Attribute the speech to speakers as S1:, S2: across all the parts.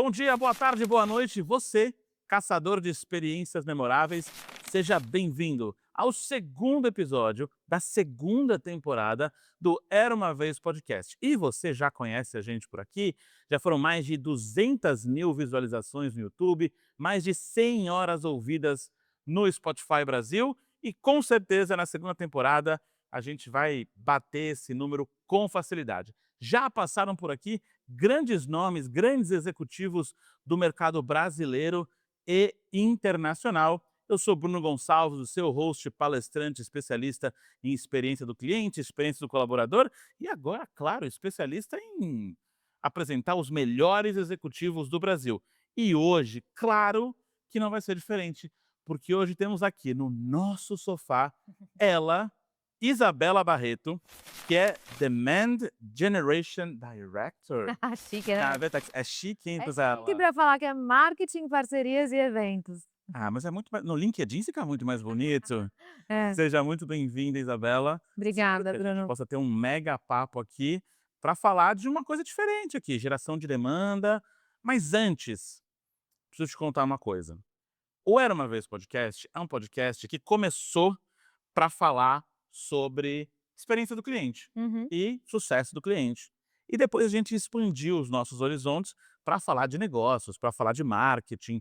S1: Bom dia, boa tarde, boa noite. Você, caçador de experiências memoráveis, seja bem-vindo ao segundo episódio da segunda temporada do Era Uma Vez Podcast. E você já conhece a gente por aqui? Já foram mais de 200 mil visualizações no YouTube, mais de 100 horas ouvidas no Spotify Brasil e com certeza na segunda temporada a gente vai bater esse número com facilidade. Já passaram por aqui grandes nomes, grandes executivos do mercado brasileiro e internacional. Eu sou Bruno Gonçalves, o seu host, palestrante, especialista em experiência do cliente, experiência do colaborador e agora, claro, especialista em apresentar os melhores executivos do Brasil. E hoje, claro que não vai ser diferente, porque hoje temos aqui no nosso sofá ela, Isabela Barreto, que é Demand Generation Director
S2: Chique, né?
S1: na Vetex. É chique, hein,
S2: É chique
S1: Isabela?
S2: pra falar que é marketing, parcerias e eventos.
S1: Ah, mas é muito mais no LinkedIn fica muito mais bonito.
S2: É,
S1: Seja muito bem-vinda, Isabela. Espero
S2: obrigada,
S1: que a gente
S2: Bruno.
S1: possa ter um mega papo aqui para falar de uma coisa diferente aqui, geração de demanda. Mas antes, preciso te contar uma coisa. O Era Uma Vez Podcast é um podcast que começou para falar sobre experiência do cliente
S2: Uhum.
S1: e sucesso do cliente. E depois a gente expandiu os nossos horizontes para falar de negócios, para falar de marketing.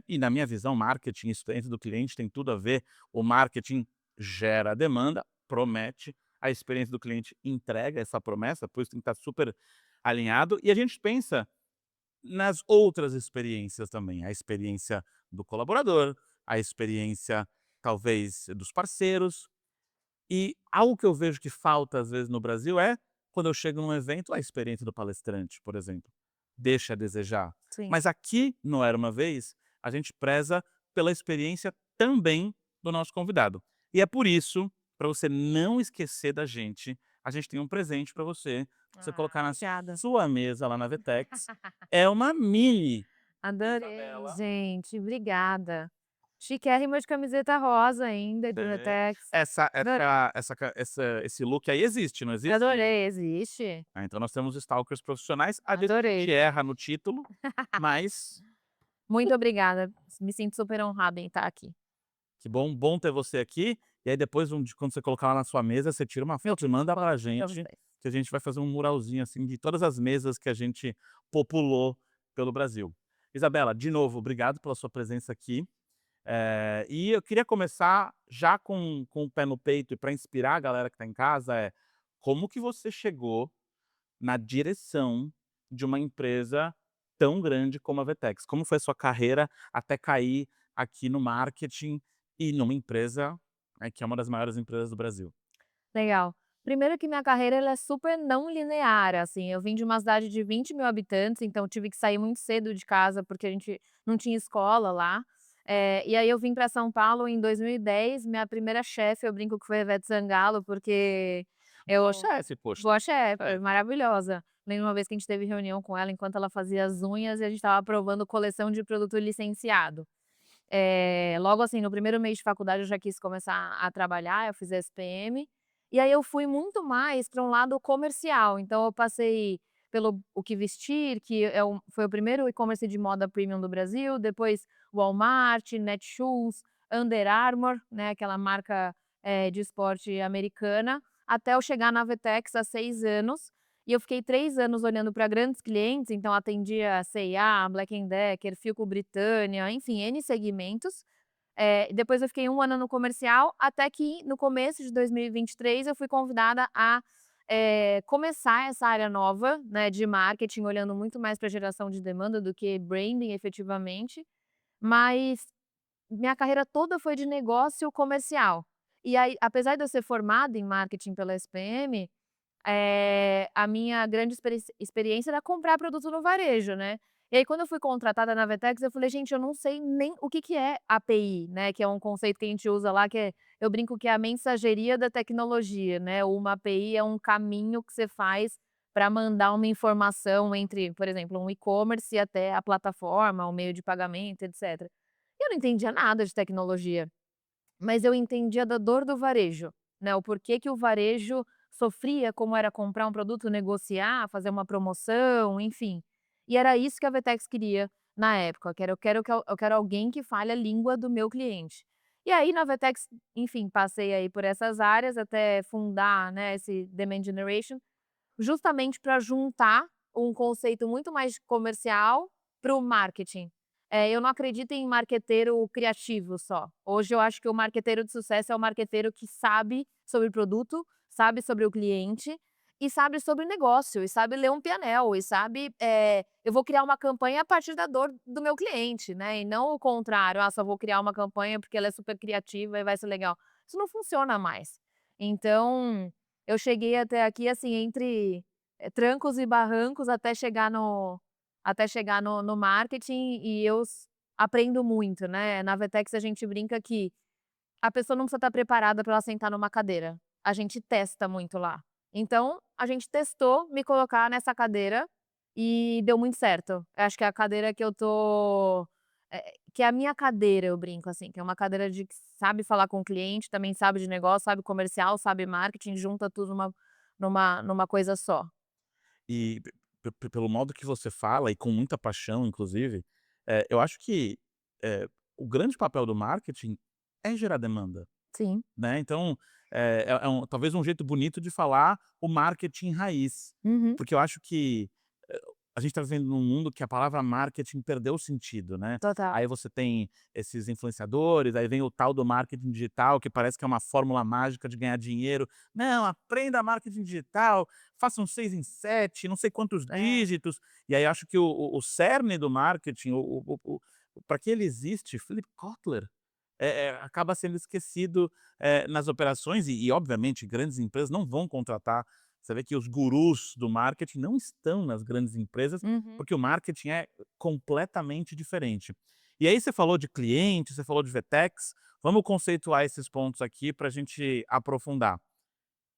S1: E na minha visão, marketing e experiência do cliente tem tudo a ver. O marketing gera demanda, promete, a experiência do cliente entrega essa promessa, por isso tem que estar super alinhado. E a gente pensa nas outras experiências também, a experiência do colaborador, a experiência talvez dos parceiros, e algo que eu vejo que falta às vezes no Brasil é, quando eu chego num evento, a experiência do palestrante, por exemplo, deixa a desejar.
S2: Sim.
S1: Mas aqui no Era Uma Vez, a gente preza pela experiência também do nosso convidado. E é por isso, para você não esquecer da gente, a gente tem um presente para você, pra você colocar na
S2: Obrigada.
S1: sua mesa lá na Vetex. É uma mini
S2: Adorei,
S1: Isabela.
S2: gente. Obrigada. Chiquérrima de camiseta rosa ainda, de
S1: É.
S2: Vetex.
S1: Essa
S2: Adorei.
S1: essa essa ca essa esse look aí existe, não existe?
S2: Adorei, existe.
S1: Ah, então nós temos stalkers profissionais. Às vezes a gente
S2: Adorei.
S1: erra no título, mas
S2: Muito obrigada. Me sinto super honrada em estar aqui.
S1: que bom ter você aqui. E aí depois quando você colocar lá na sua mesa, você tira uma foto e manda pra
S2: Pra
S1: gente,
S2: vocês.
S1: que a gente vai fazer um muralzinho, assim, de todas as mesas que a gente populou pelo Brasil. Isabela, de novo, obrigado pela sua presença aqui. E eu queria começar já com o pé no peito e para inspirar a galera que está em casa, como que você chegou na direção de uma empresa tão grande como a Vetex? Como foi a sua carreira até cair aqui no marketing e numa empresa, que é uma das maiores empresas do Brasil?
S2: Legal. Primeiro que minha carreira ela é super não linear, assim, eu vim de uma cidade de 20.000 habitantes, então tive que sair muito cedo de casa, porque a gente não tinha escola lá. E aí eu vim para São Paulo em 2010, minha primeira chefe, eu brinco que foi a Ivete Sangalo, porque
S1: Boa
S2: eu
S1: chefe, poxa.
S2: boa chefe,
S1: É.
S2: maravilhosa. Lembro uma vez que a gente teve reunião com ela enquanto ela fazia as unhas e a gente estava aprovando coleção de produto licenciado. Logo assim, no primeiro mês de faculdade eu já quis começar a trabalhar, eu fiz SPM, e aí eu fui muito mais para um lado comercial, então eu passei pelo O Que Vestir, que foi o primeiro e-commerce de moda premium do Brasil, depois Walmart, Netshoes, Under Armour, né, aquela marca, de esporte americana, até eu chegar na Vetex há 6 anos, e eu fiquei 3 anos olhando para grandes clientes, então atendia C&A, Black& Decker, Philco Britânia, enfim, N segmentos. Depois eu fiquei 1 ano no comercial, até que no começo de 2023 eu fui convidada a, começar essa área nova, né, de marketing, olhando muito mais para geração de demanda do que branding efetivamente, mas minha carreira toda foi de negócio comercial. E aí, apesar de eu ser formada em marketing pela SPM, a minha grande experiência era comprar produto no varejo, né. E aí quando eu fui contratada na Vetex eu falei: "Gente, eu não sei nem o que que é API", né, que é um conceito que a gente usa lá que eu brinco que é a mensageria da tecnologia, né, uma API é um caminho que você faz para mandar uma informação entre, por exemplo, um e-commerce até a plataforma, o meio de pagamento, etcétera. E eu não entendia nada de tecnologia. Mas eu entendia da dor do varejo, né, o porquê que o varejo sofria, como era comprar um produto, negociar, fazer uma promoção, enfim. E era isso que a Vetex queria na época, que era eu quero alguém que fale a língua do meu cliente. E aí na Vetex, enfim, passei aí por essas áreas até fundar, né, esse Demand Generation, justamente para juntar um conceito muito mais comercial para o marketing. Eu não acredito em marqueteiro criativo só. Hoje eu acho que o marqueteiro de sucesso é o marqueteiro que sabe sobre o produto, sabe sobre o cliente e sabe sobre negócio, e sabe ler um PNL, e sabe, eu vou criar uma campanha a partir da dor do meu cliente, né, e não o contrário: "Ah, só vou criar uma campanha porque ela é super criativa e vai ser legal". Isso não funciona mais. Então, eu cheguei até aqui, assim, entre, trancos e barrancos até chegar no marketing e eu aprendo muito, né. Na Vetex a gente brinca que a pessoa não precisa estar preparada para ela sentar numa cadeira, a gente testa muito lá. Então, a gente testou me colocar nessa cadeira e deu muito certo. Eu acho que é a cadeira que eu tô que é a minha cadeira, eu brinco, assim, que é uma cadeira de que sabe falar com o cliente, também sabe de negócio, sabe comercial, sabe marketing, junta tudo numa coisa só.
S1: E pelo modo que você fala e com muita paixão inclusive, eu acho que, eh, o grande papel do marketing é gerar demanda,
S2: Sim.
S1: né, então, é talvez um jeito bonito de falar o marketing raiz,
S2: Uhum.
S1: porque eu acho que, a gente está vivendo num mundo que a palavra marketing perdeu o sentido, né.
S2: Total.
S1: Aí você tem esses influenciadores, aí vem o tal do marketing digital, que parece que é uma fórmula mágica de ganhar dinheiro. "Não, aprenda marketing digital, faça um 6 em 7, não sei quantos
S2: É.
S1: dígitos". E aí acho que o cerne do marketing, pra que ele existe, Philip Kotler, acaba sendo esquecido, nas operações e obviamente grandes empresas não vão contratar. Você vê que os gurus do marketing não estão nas grandes empresas,
S2: Uhum.
S1: porque o marketing é completamente diferente. E aí você falou de cliente, você falou de Vetex, vamos conceituar esses pontos aqui para a gente aprofundar.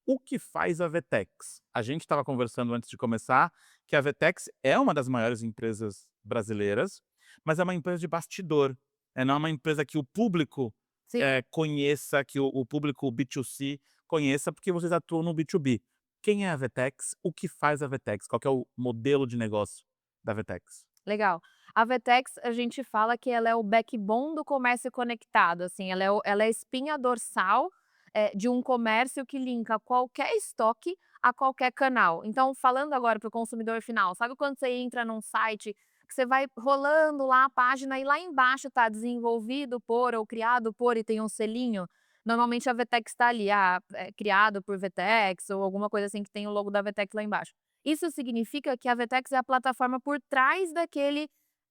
S1: O que faz a Vetex? A gente estava conversando antes de começar que a Vetex é uma das maiores empresas brasileiras, mas é uma empresa de bastidor. Não é uma empresa que o público,
S2: Sim.
S1: conheça, que o público B2C conheça, porque vocês atuam no B2B. Quem é a Vetex? O que faz a Vetex? Qual que é o modelo de negócio da Vetex?
S2: Legal. A Vetex, a gente fala que ela é o backbone do comércio conectado, assim, ela é a espinha dorsal, de um comércio que linka qualquer estoque a qualquer canal. Então, falando agora para o consumidor final, sabe quando você entra num site, que você vai rolando lá a página e lá embaixo tá desenvolvido por ou criado por e tem um selinho? Normalmente a Vetex está ali, criado por Vetex ou alguma coisa assim que tem o logo da Vetex lá embaixo. Isso significa que a Vetex é a plataforma por trás daquele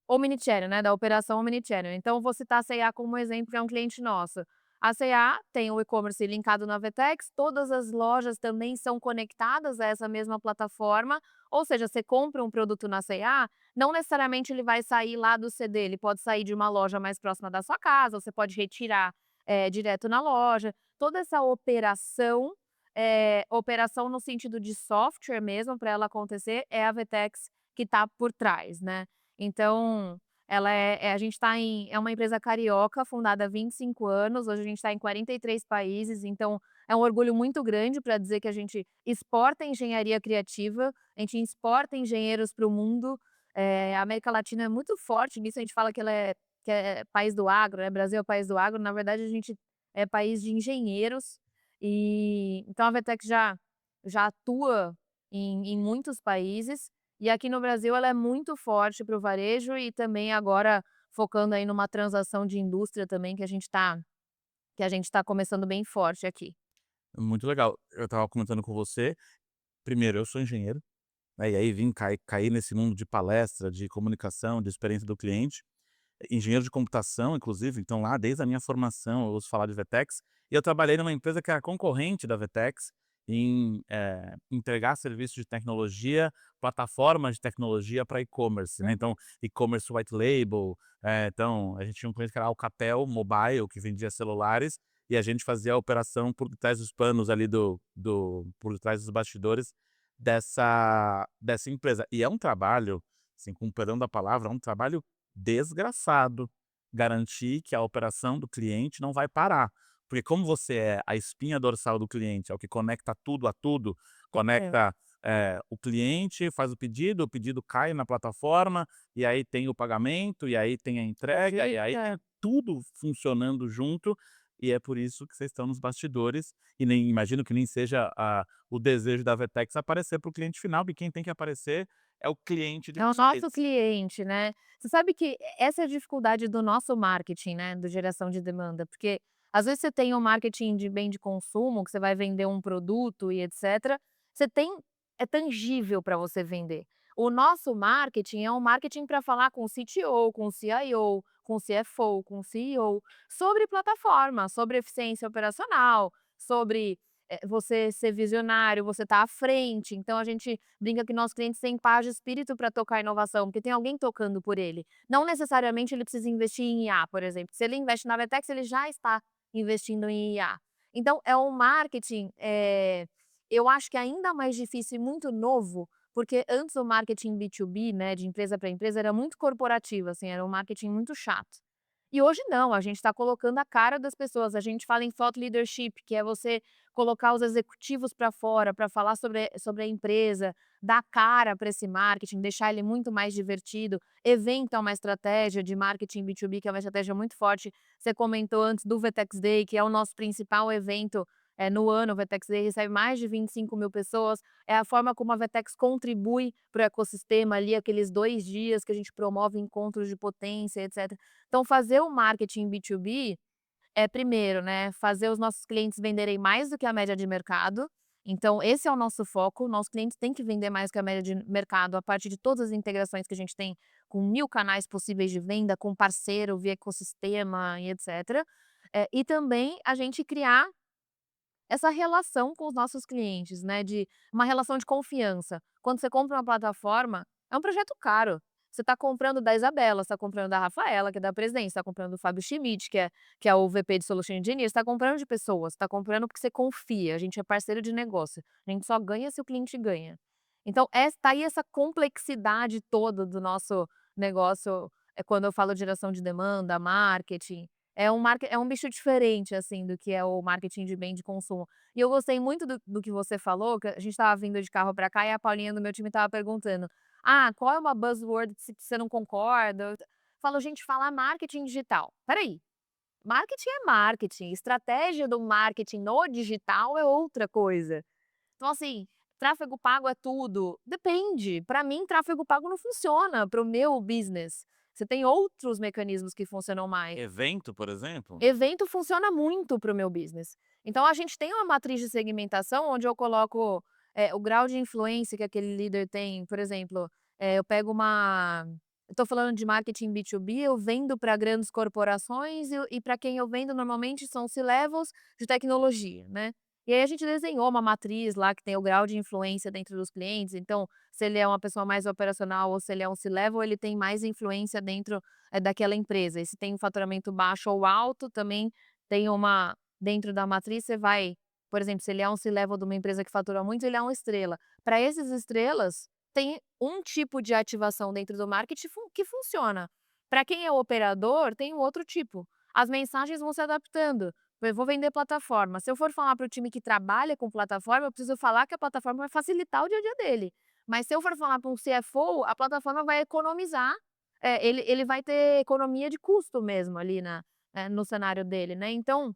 S2: omnichannel, né, da operação omnichannel. Então vou citar a C&A como exemplo, que é um cliente nosso. A C&A tem o e-commerce linkado na Vetex, todas as lojas também são conectadas a essa mesma plataforma, ou seja, você compra um produto na C&A, não necessariamente ele vai sair lá do CD, ele pode sair de uma loja mais próxima da sua casa, você pode retirar, direto na loja. Toda essa operação operação no sentido de software mesmo, para ela acontecer, é a Vetex que está por trás, né. Então, ela a gente está é uma empresa carioca, fundada há 25 anos, hoje a gente está em 43 países, então é um orgulho muito grande para dizer que a gente exporta engenharia criativa, a gente exporta engenheiros para o mundo, a América Latina é muito forte nisso, a gente fala que é país do agro, né, Brasil é o país do agro, na verdade a gente é país de engenheiros, então a Vetex já atua em muitos países, e aqui no Brasil ela é muito forte para o varejo e também agora focando aí numa transação de indústria também que a gente tá começando bem forte aqui.
S1: Muito legal. Eu estava comentando com você, primeiro eu sou engenheiro, né, e aí vim cair nesse mundo de palestra, de comunicação, de experiência do cliente. Engenheiro de computação, inclusive, então lá desde a minha formação eu ouço falar de Vetex, e eu trabalhei numa empresa que era concorrente da Vetex em, entregar serviços de tecnologia, plataformas de tecnologia para e-commerce, né,
S2: Uhum.
S1: então e-commerce white label, então a gente tinha um cliente que era a Alcatel Mobile, que vendia celulares, e a gente fazia a operação por detrás dos panos ali por detrás dos bastidores dessa empresa. E é um trabalho, assim, com perdão da palavra, é um trabalho desgraçado garantir que a operação do cliente não vai parar. Porque como você é a espinha dorsal do cliente, é o que conecta tudo a tudo,
S2: É.
S1: conecta O cliente faz o pedido cai na plataforma, e aí tem o pagamento, e aí tem a entrega, e aí é tudo funcionando junto, e é por isso que vocês estão nos bastidores, e nem imagino que nem seja o desejo da Vertex aparecer para o cliente final, e quem tem que aparecer é o cliente de
S2: É o nosso
S1: vocês.
S2: cliente, né. Você sabe que essa é a dificuldade do nosso marketing, né, do geração de demanda, porque às vezes você tem um marketing de bem de consumo, que você vai vender um produto e etcétera, você tem é tangível para você vender. O nosso marketing é um marketing para falar com o CTO, com o CIO, com o CFO, com o CEO, sobre plataforma, sobre eficiência operacional, sobre, você ser visionário, você tá à frente. Então a gente brinca que nossos clientes têm paz de espírito para tocar inovação, porque tem alguém tocando por ele. Não necessariamente ele precisa investir em IA, por exemplo. Se ele investe na Vertex, ele já está investindo em IA. Então é um marketing, eu acho que ainda mais difícil e muito novo, porque antes o marketing B2B, né, de empresa para empresa, era muito corporativo, assim, era um marketing muito chato. E hoje não, a gente está colocando a cara das pessoas, a gente fala em thought leadership, que é você colocar os executivos para fora, para falar sobre a empresa, dar cara para esse marketing, deixar ele muito mais divertido. Evento é uma estratégia de marketing B2B, que é uma estratégia muito forte. Você comentou antes do Vetex Day, que é o nosso principal evento, no ano. O Vetex Day recebe mais de 25.000 pessoas. É a forma como a Vetex contribui para o ecossistema ali, aqueles 2 dias que a gente promove encontros de potência, etcétera. Então fazer o marketing B2B é primeiro, né, fazer os nossos clientes venderem mais do que a média de mercado. Então esse é o nosso foco, nossos clientes têm que vender mais que a média de mercado a partir de todas as integrações que a gente tem com 1000 canais possíveis de venda, com parceiro, via ecossistema e etcétera. E também a gente criar essa relação com os nossos clientes, né, de uma relação de confiança. Quando você compra uma plataforma, é um projeto caro. Você está comprando da Isabela, você está comprando da Rafaela, que é da presidência, você está comprando do Fábio Schmidt, que é o VP de Solution Engineer, você está comprando de pessoas, você está comprando porque você confia, a gente é parceiro de negócio, a gente só ganha se o cliente ganha. Então, tá aí essa complexidade toda do nosso negócio, quando eu falo de geração de demanda, marketing, é um bicho diferente, assim, do que é o marketing de bem de consumo. E eu gostei muito do que você falou, que a gente estava vindo de carro para cá e a Paulinha do meu time estava perguntando: "Ah, qual é uma buzzword que você não concorda?" Falo: "Gente, falar marketing digital. Espera aí, marketing é marketing, estratégia do marketing no digital é outra coisa". Então, assim, tráfego pago é tudo? Depende. Para mim, tráfego pago não funciona para o meu business. Você tem outros mecanismos que funcionam mais.
S1: Evento, por exemplo?
S2: Evento funciona muito para o meu business. Então a gente tem uma matriz de segmentação onde eu coloco, o grau de influência que aquele líder tem. Por exemplo, eu pego uma eu tô falando de marketing B2B, eu vendo para grandes corporações e para quem eu vendo normalmente são C-levels de tecnologia, né. E aí a gente desenhou uma matriz lá que tem o grau de influência dentro dos clientes, então se ele é uma pessoa mais operacional ou se ele é um C-level, ele tem mais influência dentro daquela empresa. E se tem um faturamento baixo ou alto, também tem uma dentro da matriz você vai, por exemplo, se ele é um C-level de uma empresa que fatura muito, ele é uma estrela. Para esses estrelas, tem um tipo de ativação dentro do marketing que funciona. Para quem é operador, tem um outro tipo. As mensagens vão se adaptando. Eu vou vender plataforma. Se eu for falar para o time que trabalha com plataforma, eu preciso falar que a plataforma vai facilitar o dia a dia dele. Mas se eu for falar para um CFO, a plataforma vai economizar, ele vai ter economia de custo mesmo ali no cenário dele, né. Então,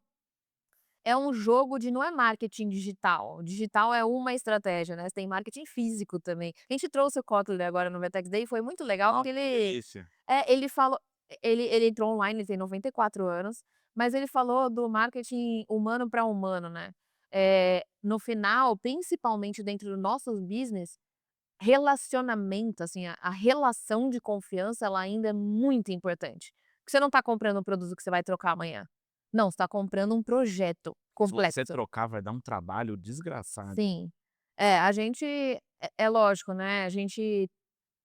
S2: é um jogo de não é marketing digital, digital é uma estratégia, né, você tem marketing físico também. A gente trouxe o Kotler agora no Vertex Day, foi muito legal
S1: Nossa,
S2: porque
S1: que delícia.
S2: ele falou ele entrou online, ele tem 94 anos, mas ele falou do marketing humano para humano, né. No final, principalmente dentro do nosso business, relacionamento, assim, a relação de confiança, ela ainda é muito importante. Porque você não está comprando um produto que você vai trocar amanhã. Não, você está comprando um projeto
S1: Se você
S2: complexo.
S1: trocar, vai dar um trabalho desgraçado.
S2: Sim. A gente é lógico, né, a gente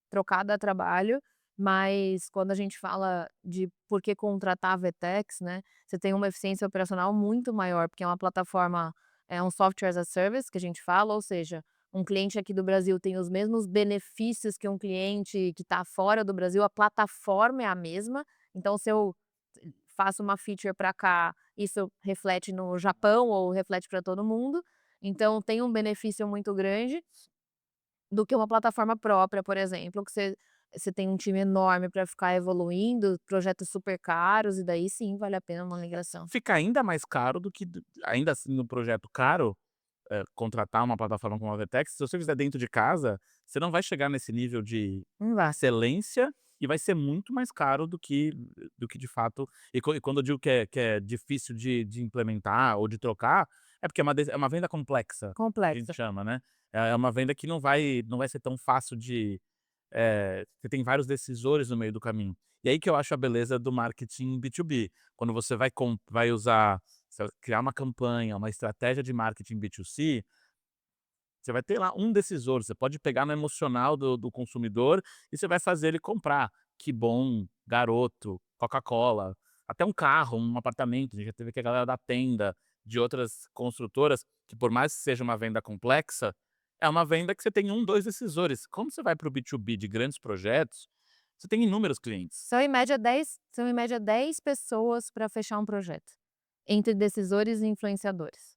S2: trocar dá trabalho, mas quando a gente fala de por que contratar a Vetex, né, você tem uma eficiência operacional muito maior, porque é uma plataforma, é um software as a service que a gente fala, ou seja, um cliente aqui do Brasil tem os mesmos benefícios que um cliente que está fora do Brasil, a plataforma é a mesma, então se eu faço uma feature para cá, isso reflete no Japão ou reflete para todo mundo, então tem um benefício muito grande. do que uma plataforma própria, por exemplo, que você tem um time enorme para ficar evoluindo, projetos super caros, e daí sim vale a pena uma migração.
S1: Fica ainda mais caro do que ainda assim no projeto caro, contratar uma plataforma como a Vertex, se você fizer dentro de casa, você não vai chegar nesse nível de
S2: Não vai.
S1: excelência e vai ser muito mais caro do que de fato e quando eu digo que é difícil de implementar ou de trocar, é porque é uma venda complexa, que a gente
S2: Complexo.
S1: chama, né. É uma venda que não vai ser tão fácil você tem vários decisores no meio do caminho. E aí que eu acho a beleza do marketing B2B, quando você vai usar criar uma campanha, uma estratégia de marketing B2C, você vai ter lá um decisor, você pode pegar no emocional do consumidor e você vai fazer ele comprar. Que bom, garoto, Coca-Cola, até um carro, um apartamento. A gente já teve aqui a galera da Tenda, de outras construtoras, que por mais que seja uma venda complexa, é uma venda que você tem um, 2 decisores. Quando você vai para o B2B de grandes projetos, você tem inúmeros clientes.
S2: São em média 10 pessoas para fechar um projeto, entre decisores e influenciadores.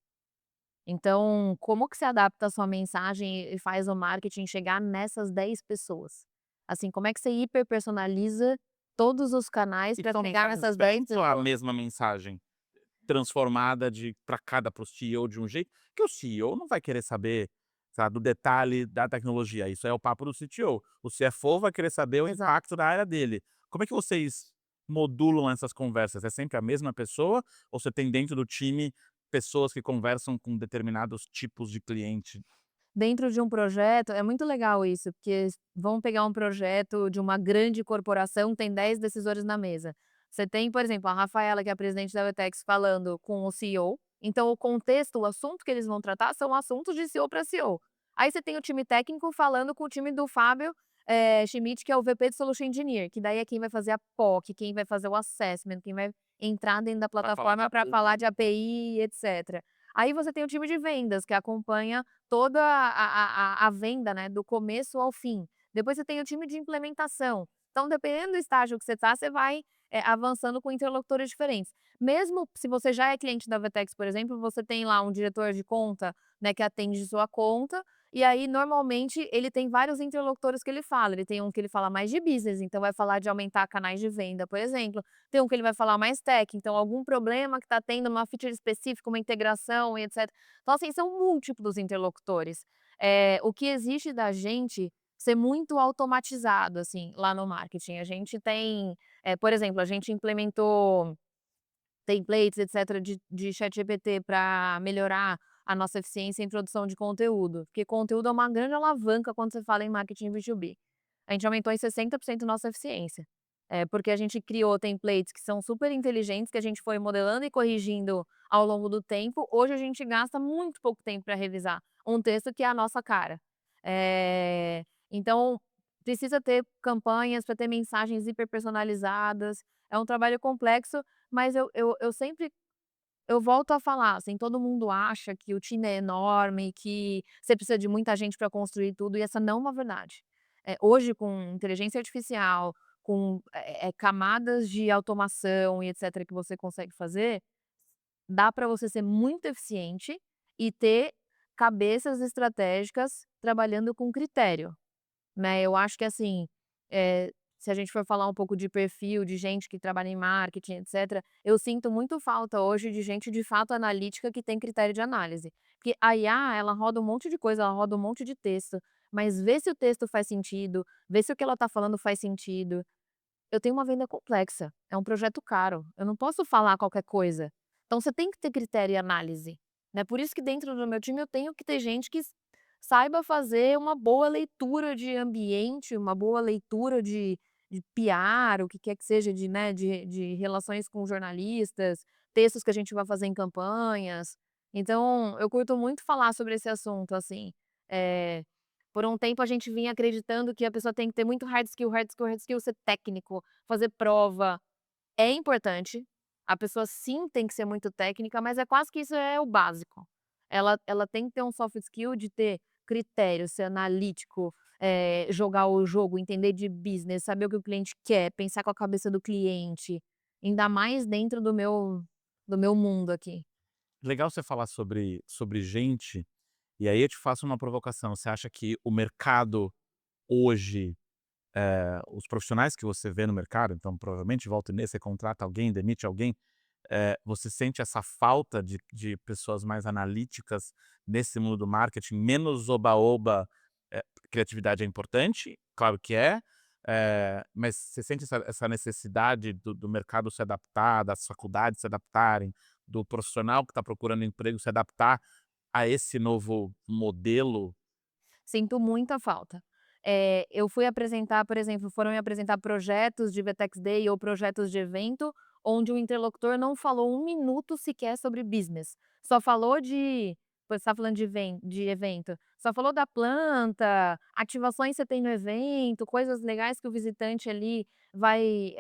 S2: Então, como que você adapta a sua mensagem e faz o marketing chegar nessas 10 pessoas? Assim, como é que você hiperpersonaliza todos os canais
S1: E
S2: para
S1: são
S2: chegar
S1: mensagens
S2: nessas 10
S1: diferentes ou a
S2: pessoas?
S1: mesma mensagem? Transformada de para cada para o CEO de um jeito que o CEO não vai querer saber, sabe, do detalhe da tecnologia, isso é o papo do CTO. O CFO vai querer saber o
S2: Exato.
S1: impacto da área dele. Como é que vocês modulam essas conversas? É sempre a mesma pessoa ou você tem dentro do time pessoas que conversam com determinados tipos de cliente?
S2: Dentro de um projeto é muito legal isso, porque vamos pegar um projeto de uma grande corporação, tem 10 decisores na mesa. Você tem, por exemplo, a Rafaela, que é a presidente da Vetex, falando com o CEO, então o contexto, o assunto que eles vão tratar são assuntos de CEO para CEO. Aí você tem o time técnico falando com o time do Fábio, Schmidt, que é o VP de Solution Engineer, que daí é quem vai fazer a POC, quem vai fazer o assessment, quem vai entrar dentro da
S1: Para falar de
S2: plataforma para
S1: API.
S2: falar de API, etc. Aí você tem o time de vendas, que acompanha toda a venda, né, do começo ao fim. Depois você tem o time de implementação. Então, dependendo do estágio que você está, você vai, avançando com interlocutores diferentes. Mesmo se você já é cliente da Vetex, por exemplo, você tem lá um diretor de conta, né, que atende sua conta, e aí normalmente ele tem vários interlocutores que ele fala. Ele tem um que ele fala mais de business, então vai falar de aumentar canais de venda, por exemplo. Tem um que ele vai falar mais tech, então algum problema que está tendo, uma feature específica, uma integração e etc. Então, assim, são múltiplos interlocutores. O que exige da gente ser muito automatizado, assim, lá no marketing. A gente tem, por exemplo, a gente implementou templates, etc., de ChatGPT para melhorar a nossa eficiência em produção de conteúdo, porque conteúdo é uma grande alavanca quando você fala em marketing B2B. A gente aumentou em 60% nossa eficiência, porque a gente criou templates que são super inteligentes, que a gente foi modelando e corrigindo ao longo do tempo. Hoje a gente gasta muito pouco tempo para revisar um texto que é a nossa cara. Então precisa ter campanhas para ter mensagens hiperpersonalizadas, é um trabalho complexo, mas eu sempre eu volto a falar, assim, todo mundo acha que o time é enorme, que você precisa de muita gente para construir tudo, e essa não é uma verdade. Hoje, com inteligência artificial, com, camadas de automação e etcétera que você consegue fazer, dá para você ser muito eficiente e ter cabeças estratégicas trabalhando com critério. Né, eu acho que assim, se a gente for falar um pouco de perfil de gente que trabalha em marketing, etcétera, eu sinto muito falta hoje de gente de fato analítica que tem critério de análise. Porque a IA, ela roda um monte de coisa, ela roda um monte de texto, mas vê se o texto faz sentido, vê se o que ela está falando faz sentido. Eu tenho uma venda complexa, é um projeto caro, eu não posso falar qualquer coisa. Então você tem que ter critério e análise, né, por isso que dentro do meu time eu tenho que ter gente que saiba fazer uma boa leitura de ambiente, uma boa leitura de PR, o que quer que seja de, né, de relações com jornalistas, textos que a gente vai fazer em campanhas. Então eu curto muito falar sobre esse assunto, assim, eh por um tempo a gente vinha acreditando que a pessoa tem que ter muito hard skill, hard skill, hard skill, ser técnico, fazer prova. É importante, a pessoa sim tem que ser muito técnica, mas é quase que isso é o básico. Ela tem que ter um soft skill de ter critério, ser analítico, jogar o jogo, entender de business, saber o que o cliente quer, pensar com a cabeça do cliente, ainda mais dentro do meu mundo aqui.
S1: Legal você falar sobre gente, E aí eu te faço uma provocação, você acha que o mercado hoje, os profissionais que você vê no mercado, então provavelmente volta e meia você contrata alguém, demite alguém, você sente essa falta de pessoas mais analíticas nesse mundo do marketing, menos oba-oba, criatividade é importante, claro que é, mas você sente essa necessidade do mercado se adaptar, das faculdades se adaptarem, do profissional que está procurando emprego se adaptar a esse novo modelo?
S2: Sinto muita falta. Eu fui apresentar, por exemplo, foram me apresentar projetos de VTEX Day ou projetos de evento, onde o interlocutor não falou um minuto sequer sobre business. Só falou de Você está falando de evento, só falou da planta, ativações que você tem no evento, coisas legais que o visitante ali vai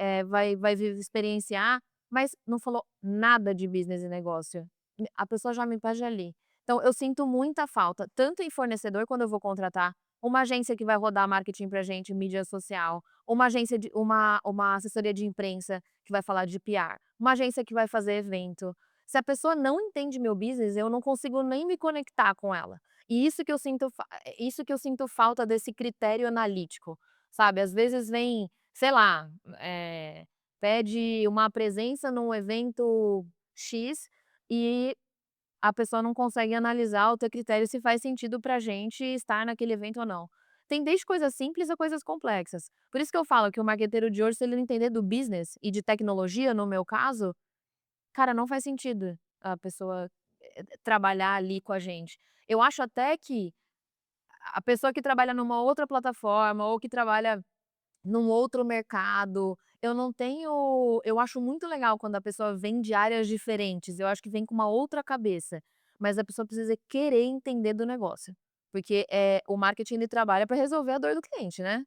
S2: experienciar, mas não falou nada de business e negócio. A pessoa já me pede ali. Então eu sinto muita falta, tanto em fornecedor, quando eu vou contratar uma agência que vai rodar marketing pra gente, mídia social, uma agência de uma assessoria de imprensa que vai falar de PR, uma agência que vai fazer evento. Se a pessoa não entende meu business, eu não consigo nem me conectar com ela. E isso que eu sinto falta desse critério analítico, sabe. Às vezes vem, sei lá, pede uma presença num evento X e a pessoa não consegue analisar o teu critério se faz sentido pra gente estar naquele evento ou não. Tem desde coisas simples a coisas complexas. Por isso que eu falo que o marqueteiro de hoje, se ele não entender do business e de tecnologia, no meu caso, cara, não faz sentido a pessoa, trabalhar ali com a gente. Eu acho até que a pessoa que trabalha numa outra plataforma ou que trabalha num outro mercado, eu acho muito legal quando a pessoa vem de áreas diferentes, eu acho que vem com uma outra cabeça, mas a pessoa precisa querer entender do negócio, porque, o marketing ele trabalha para resolver a dor do cliente, né,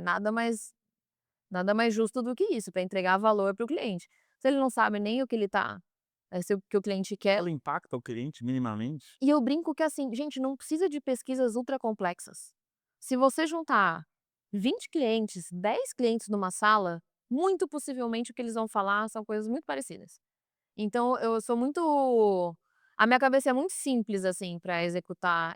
S2: nada mais justo do que isso, para entregar valor para o cliente. Se ele não sabe nem o que ele tá se o que o cliente quer.
S1: Ela impacta o cliente minimamente?
S2: E eu brinco que assim, gente, não precisa de pesquisas ultra complexas. Se você juntar 20 clientes, 10 clientes numa sala, muito possivelmente o que eles vão falar são coisas muito parecidas. Então eu sou muito a minha cabeça é muito simples, assim, para executar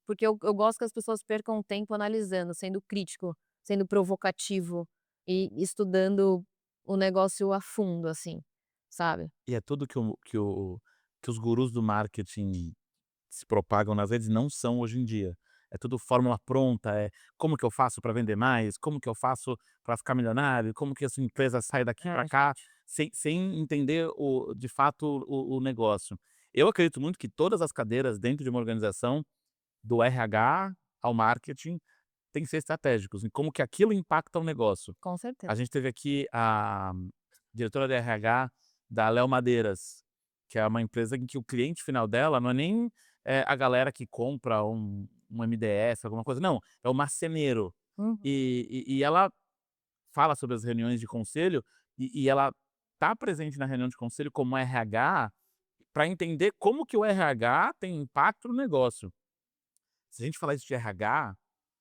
S2: porque eu gosto que as pessoas percam tempo analisando, sendo crítico, sendo provocativo e estudando o negócio a fundo, assim, sabe.
S1: E é tudo que os gurus do marketing se propagam nas redes não são hoje em dia. É tudo fórmula pronta, é como que eu faço para vender mais, como que eu faço para ficar milionário, como que essa empresa sai daqui para cá, sem entender de fato o negócio. Eu acredito muito que todas as cadeiras dentro de uma organização, do RH ao marketing, têm que ser estratégicos, em como que aquilo impacta o negócio.
S2: Com
S1: A
S2: certeza.
S1: gente teve aqui a diretora de RH da Léo Madeiras, que é uma empresa em que o cliente final dela não é nem, a galera que compra um MDF, alguma coisa, não, é o marceneiro.
S2: Uhum.
S1: E ela fala sobre as reuniões de conselho, e ela tá presente na reunião de conselho como RH, para entender como que o RH tem impacto no negócio. Se a gente falar isso de RH,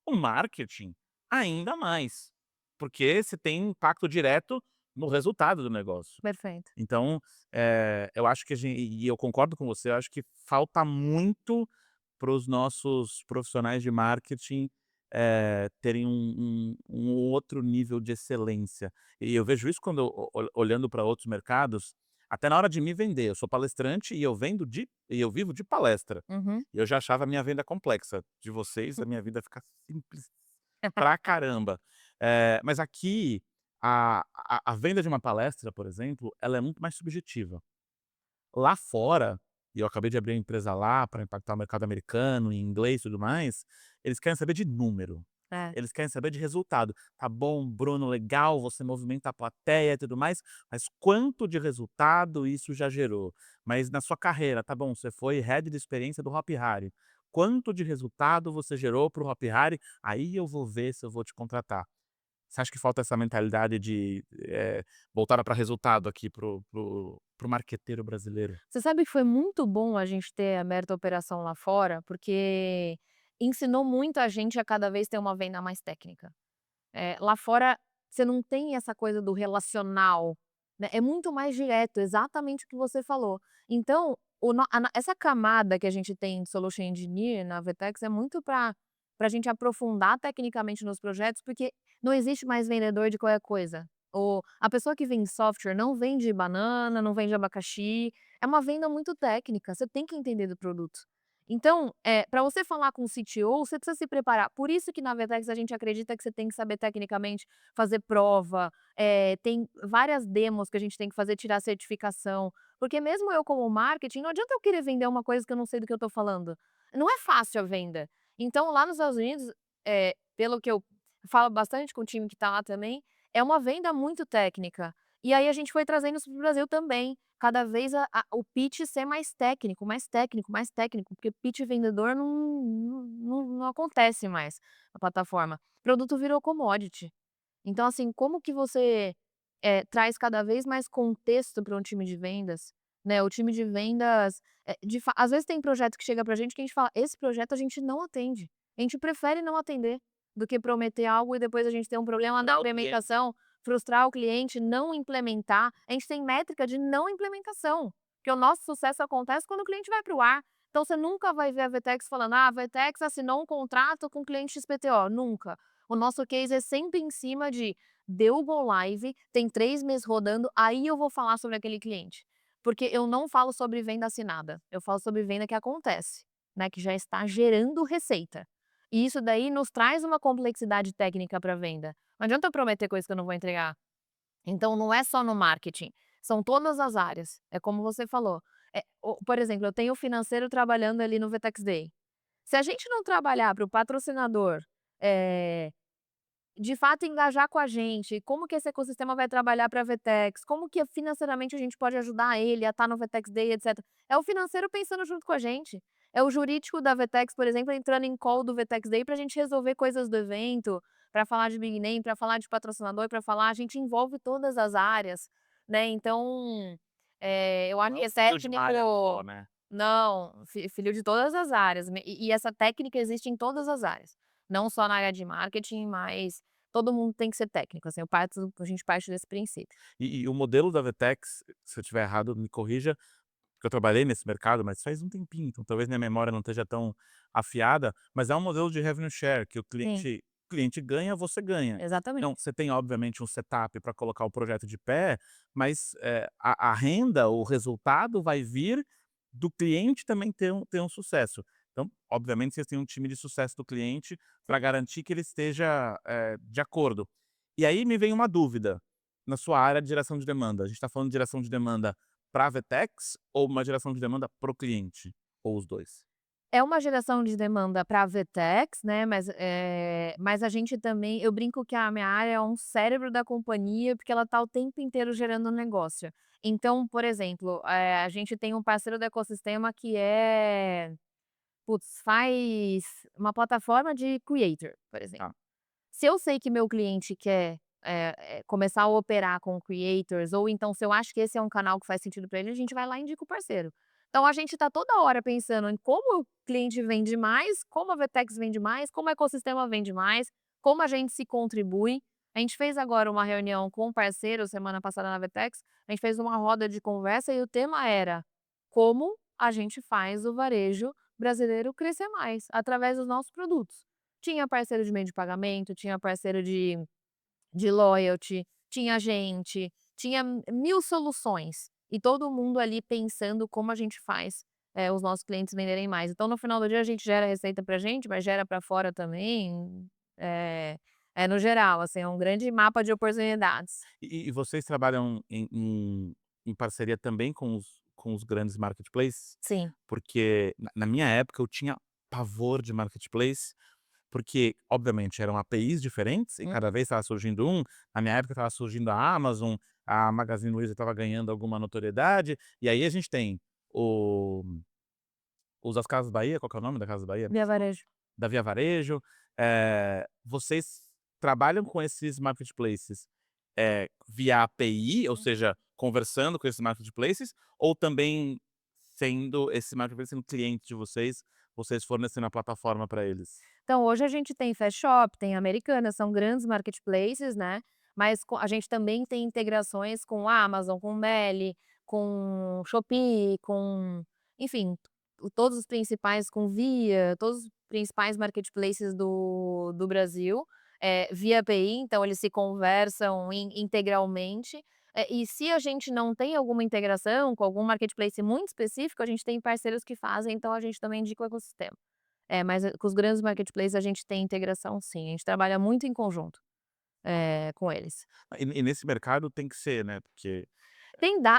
S1: o marketing ainda mais, porque você tem impacto direto no resultado do negócio.
S2: Perfeito.
S1: Então, eu acho que eu concordo com você, eu acho que falta muito para os nossos profissionais de marketing, terem um outro nível de excelência. E eu vejo isso quando eu olhando para outros mercados, até na hora de me vender, eu sou palestrante e eu vivo de palestra.
S2: Uhum.
S1: E eu já achava a minha venda complexa. De vocês, a minha vida fica simples pra caramba. Mas aqui, a venda de uma palestra, por exemplo, ela é muito mais subjetiva. Lá fora, e eu acabei de abrir a empresa lá para impactar o mercado americano, em inglês e tudo mais, eles querem saber de número.
S2: É.
S1: Eles querem saber de resultado. "Tá bom, Bruno, legal, você movimenta a plateia e tudo mais, mas quanto de resultado isso já gerou? Mas na sua carreira, tá bom, você foi head de experiência do Hopi Hari. Quanto de resultado você gerou para o Hopi Hari? Aí eu vou ver se eu vou te contratar." Você acha que falta essa mentalidade voltada para resultado aqui pro marqueteiro brasileiro?
S2: Você sabe que foi muito bom a gente ter aberto a operação lá fora, porque ensinou muito a gente a cada vez ter uma venda mais técnica. Lá fora você não tem essa coisa do relacional, né, é muito mais direto, exatamente o que você falou. Então, essa camada que a gente tem de Solution Engineer na Vertex é muito para a gente aprofundar tecnicamente nos projetos, porque não existe mais vendedor de qualquer coisa. A pessoa que vende software não vende banana, não vende abacaxi, é uma venda muito técnica, você tem que entender do produto. Então, para você falar com o CTO, você precisa se preparar. Por isso que na Vertex a gente acredita que você tem que saber tecnicamente fazer prova, tem várias demos que a gente tem que fazer, tirar certificação, porque mesmo eu como marketing, não adianta eu querer vender uma coisa que eu não sei do que eu estou falando. Não é fácil a venda. Então lá nos Estados Unidos, pelo que eu falo bastante com o time que está lá também, é uma venda muito técnica. E aí a gente foi trazendo isso para o Brasil também, cada vez o pitch ser mais técnico, mais técnico, mais técnico, porque pitch vendedor não acontece mais na plataforma. O produto virou commodity. Então, assim, como que você, traz cada vez mais contexto para um time de vendas, né, o time de vendas, às vezes tem projeto que chega pra gente que a gente fala: "Esse projeto a gente não atende, a gente prefere não atender, do que prometer algo e depois a gente ter um problema na implementação, frustrar o cliente, não implementar". A gente tem métrica de não implementação, porque o nosso sucesso acontece quando o cliente vai para o ar. Então você nunca vai ver a Vertex falando: "Ah, a Vertex assinou um contrato com o cliente XPTO", nunca. O nosso case é sempre em cima de deu o go live, tem 3 meses rodando, aí eu vou falar sobre aquele cliente. Porque eu não falo sobre venda assinada, eu falo sobre venda que acontece, né, que já está gerando receita. E isso daí nos traz uma complexidade técnica para venda. Não adianta eu prometer coisa que eu não vou entregar. Então não é só no marketing, são todas as áreas, é como você falou. Por exemplo, eu tenho o financeiro trabalhando ali no Vertex Day. Se a gente não trabalhar para o patrocinador, eh de fato engajar com a gente, como que esse ecossistema vai trabalhar para a Vertex, como que financeiramente a gente pode ajudar ele a estar no Vertex Day, etcétera. É o financeiro pensando junto com a gente, é o jurídico da Vertex, por exemplo, entrando em call do Vertex Day para a gente resolver coisas do evento, para falar de big name, para falar de patrocinador, para falar a gente envolve todas as áreas, né, então, eu acho
S1: Não
S2: que
S1: é um
S2: esse
S1: fio de malha só,
S2: técnico
S1: né.
S2: não, filho de todas as áreas, e essa técnica existe em todas as áreas. Não só na área de marketing, mas todo mundo tem que ser técnico, assim, a gente parte desse princípio.
S1: E o modelo da Vetex, se eu estiver errado, me corrija, porque eu trabalhei nesse mercado, mas faz um tempinho, então talvez minha memória não esteja tão afiada, mas é um modelo de revenue share, que
S2: Sim,
S1: o cliente ganha, você ganha. Então,
S2: exatamente.
S1: você tem obviamente um setup para colocar o projeto de pé, mas, a renda, o resultado vai vir do cliente também ter um sucesso. Então, obviamente, vocês têm um time de sucesso do cliente para garantir que ele esteja, de acordo. E aí me vem uma dúvida, na sua área de geração de demanda, a gente está falando de geração de demanda para a Vetex ou uma geração de demanda para o cliente? Ou os 2?
S2: É uma geração de demanda para a Vertex, né, mas a gente também eu brinco que a minha área é um cérebro da companhia, porque ela está o tempo inteiro gerando negócio. Então, por exemplo, a gente tem um parceiro do ecossistema que faz uma plataforma de creator, por exemplo.
S1: Tá.
S2: Se eu sei que meu cliente quer, começar a operar com creators, ou então se eu acho que esse é um canal que faz sentido para ele, a gente vai lá e indica o parceiro. Então a gente está toda hora pensando em como o cliente vende mais, como a Vertex vende mais, como o ecossistema vende mais, como a gente se contribui. A gente fez agora uma reunião com um parceiro semana passada na Vertex, a gente fez uma roda de conversa e o tema era: como a gente faz o varejo brasileiro crescer mais, através dos nossos produtos. Tinha parceiro de meio de pagamento, tinha parceiro de loyalty, tinha gente, tinha 1000 soluções, e todo mundo ali pensando como a gente faz, os nossos clientes venderem mais. Então no final do dia a gente gera receita pra gente, mas gera para fora também, é no geral, assim, é um grande mapa de oportunidades.
S1: E vocês trabalham em parceria também com os grandes marketplaces?
S2: Sim.
S1: Porque na minha época eu tinha pavor de marketplace, porque obviamente eram APIs diferentes e cada vez estava surgindo um. Na minha época estava surgindo a Amazon, a Magazine Luiza estava ganhando alguma notoriedade, e aí a gente tem o os das Casas Bahia, qual que é o nome da Casas Bahia?
S2: Via varejo.
S1: Da Via Varejo. Vocês trabalham com esses marketplaces, via API, ou seja, conversando com esses marketplaces, ou também sendo esse marketplace sendo cliente de vocês, vocês fornecendo a plataforma para eles?
S2: Então hoje a gente tem Fast Shop, tem Americanas, são grandes marketplaces, né, mas a gente também tem integrações com Amazon, com Meli, com Shopee, com enfim, todos os principais com Via, todos os principais marketplaces do Brasil, via API, então eles se conversam integralmente. E se a gente não tem alguma integração com algum marketplace muito específico, a gente tem parceiros que fazem, então a gente também indica o ecossistema. Mas com os grandes marketplaces a gente tem integração sim, a gente trabalha muito em conjunto, com eles.
S1: E nesse mercado tem que ser, né, porque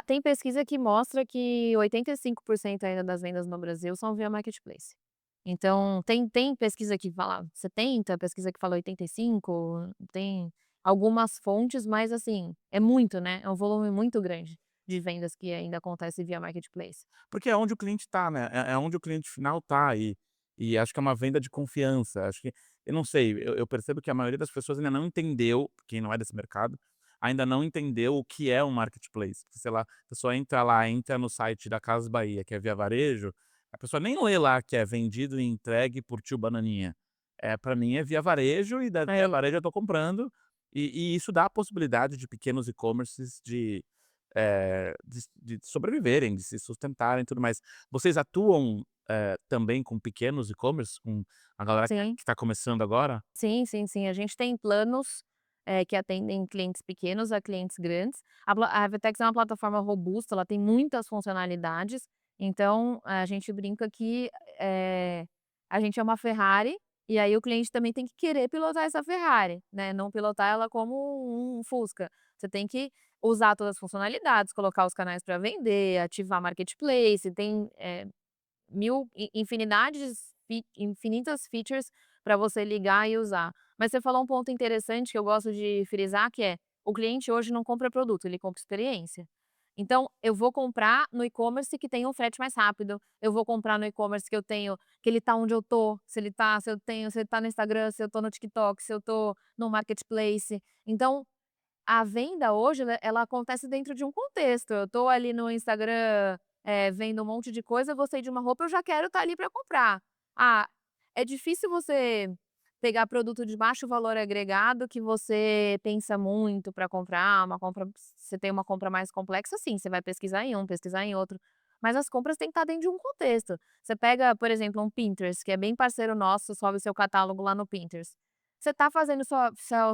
S2: Tem pesquisa que mostra que 85% ainda das vendas no Brasil são via marketplace. Então tem pesquisa que fala 70, pesquisa que fala 85, tem algumas fontes, mas assim, é muito, né, é um volume muito grande de vendas que ainda acontece via marketplace.
S1: porque é onde o cliente tá, né, é onde o cliente final tá, e acho que é uma venda de confiança, acho que eu não sei, eu percebo que a maioria das pessoas ainda não entendeu, quem não é desse mercado, ainda não entendeu o que é um marketplace. Sei lá, a pessoa entra no site da Casas Bahia, que é Via Varejo, a pessoa nem lê lá que é vendido e entregue por Tio Bananinha. Pra mim é Via Varejo e da Via
S2: É.
S1: Varejo eu tô comprando, e isso dá a possibilidade de pequenos e-commerces de sobreviverem, de se sustentarem e tudo mais. Vocês atuam, também com pequenos e-commerce, com a galera que
S2: Sim.
S1: está começando agora?
S2: Sim, sim, sim. A gente tem planos, que atendem clientes pequenos a clientes grandes. A Avetex é uma plataforma robusta, ela tem muitas funcionalidades, então a gente brinca que, eh, a gente é uma Ferrari, e aí o cliente também tem que querer pilotar essa Ferrari, né, não pilotar ela como um Fusca. Você tem que usar todas as funcionalidades, colocar os canais para vender, ativar marketplace, tem, mil infinitas features para você ligar e usar. Mas você falou um ponto interessante que eu gosto de frisar, que é: o cliente hoje não compra produto, ele compra experiência. Então, eu vou comprar no e-commerce que tem um frete mais rápido, eu vou comprar no e-commerce que ele tá onde eu tô, se ele tá no Instagram, se eu tô no TikTok, se eu tô no marketplace. Então, a venda hoje, ela acontece dentro de um contexto. Eu tô ali no Instagram, vendo um monte de coisa, gostei de uma roupa, eu já quero estar ali para comprar. Ah, é difícil você pegar produto de baixo valor agregado que você pensa muito para comprar, você tem uma compra mais complexa, sim, você vai pesquisar em um, pesquisar em outro, mas as compras têm que estar dentro de um contexto. Você pega, por exemplo, um Pinterest, que é bem parceiro nosso, sobe o seu catálogo lá no Pinterest. Você tá fazendo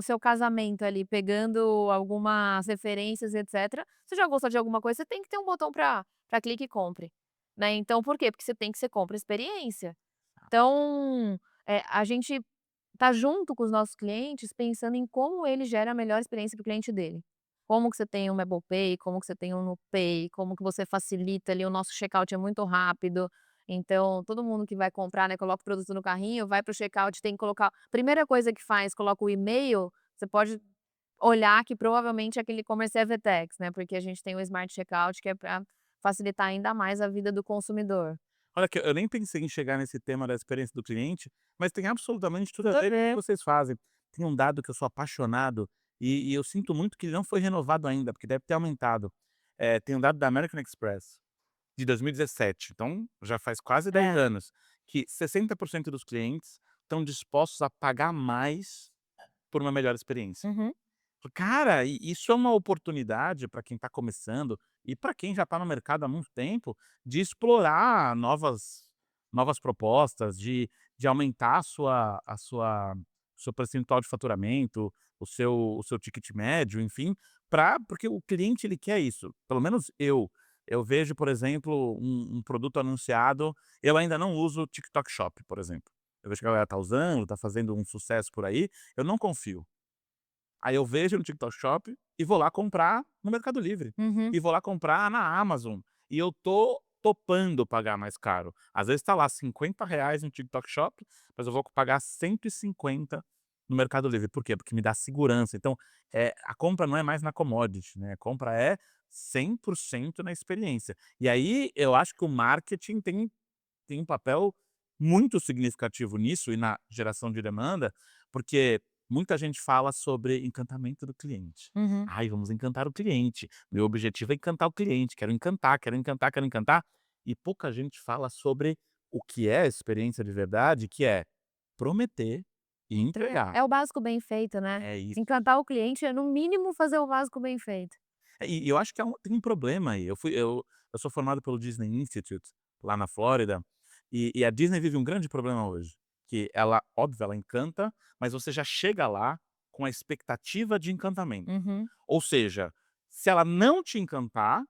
S2: seu casamento ali, pegando algumas referências, etcétera, você já gostou de alguma coisa, você tem que ter um botão pra clique e compre, né, então por quê? Porque você tem que ser compra experiência. Então, a gente tá junto com os nossos clientes pensando em como ele gera a melhor experiência para o cliente dele. Como que você tem um Apple Pay, como que você tem um NuPay, como que você facilita ali, o nosso checkout é muito rápido, então todo mundo que vai comprar, né, coloca o produto no carrinho, vai para o checkout, tem que colocar primeira coisa que faz, coloca o e-mail, você pode olhar que provavelmente aquele e-commerce é Vetex, né, porque a gente tem o Smart Checkout que é para facilitar ainda mais a vida do consumidor.
S1: Olha que eu nem pensei em chegar nesse tema da experiência do cliente, mas tem absolutamente tudo a ver com o que
S2: Uhum.
S1: vocês fazem. Tem um dado que eu sou apaixonado e eu sinto muito que ele não foi renovado ainda, porque deve ter aumentado. Tem um dado da American Express de 2017, então já faz quase 10
S2: É.
S1: anos, que 60% dos clientes estão dispostos a pagar mais por uma melhor experiência.
S2: Uhum.
S1: Cara, isso é uma oportunidade para quem está começando e para quem já está no mercado há muito tempo, de explorar novas propostas, de aumentar a sua seu percentual de faturamento, o seu ticket médio, enfim, porque o cliente ele quer isso. Pelo menos eu vejo, por exemplo, um produto anunciado, eu ainda não uso o TikTok Shop, por exemplo. Eu vejo que a galera tá usando, tá fazendo um sucesso por aí, eu não confio. Aí eu vejo no TikTok Shop e vou lá comprar no Mercado Livre,
S2: Uhum.
S1: e vou lá comprar na Amazon, e eu tô topando pagar mais caro. Às vezes tá lá R$ 50 no TikTok Shop, mas eu vou pagar 150 no Mercado Livre. Por quê? Porque me dá segurança. Então, a compra não é mais na commodity, né, a compra é 100% na experiência. E aí eu acho que o marketing tem um papel muito significativo nisso e na geração de demanda, porque muita gente fala sobre encantamento do cliente.
S2: Uhum.
S1: "Ai, vamos encantar o cliente. Meu objetivo é encantar o cliente. Quero encantar, quero encantar, quero encantar". E pouca gente fala sobre o que é a experiência de verdade, que é prometer e entregar.
S2: É o básico bem feito, né.
S1: É isso.
S2: Encantar o cliente é, no mínimo, fazer o básico bem feito.
S1: E eu acho que tem um problema aí. Eu sou formado pelo Disney Institute, lá na Flórida, e a Disney vive um grande problema hoje, que ela, óbvio, ela encanta, mas você já chega lá com a expectativa de encantamento.
S2: Uhum.
S1: Ou seja, se ela não te encantar,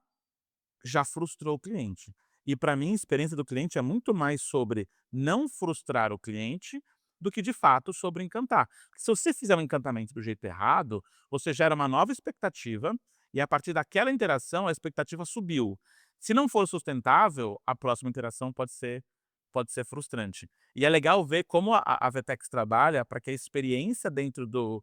S1: já frustrou o cliente. E para mim, a experiência do cliente é muito mais sobre não frustrar o cliente do que de fato sobre encantar. Porque se você fizer um encantamento do jeito errado, você gera uma nova expectativa e a partir daquela interação a expectativa subiu. Se não for sustentável, a próxima interação pode ser frustrante. E é legal ver como a Vetex trabalha para que a experiência dentro do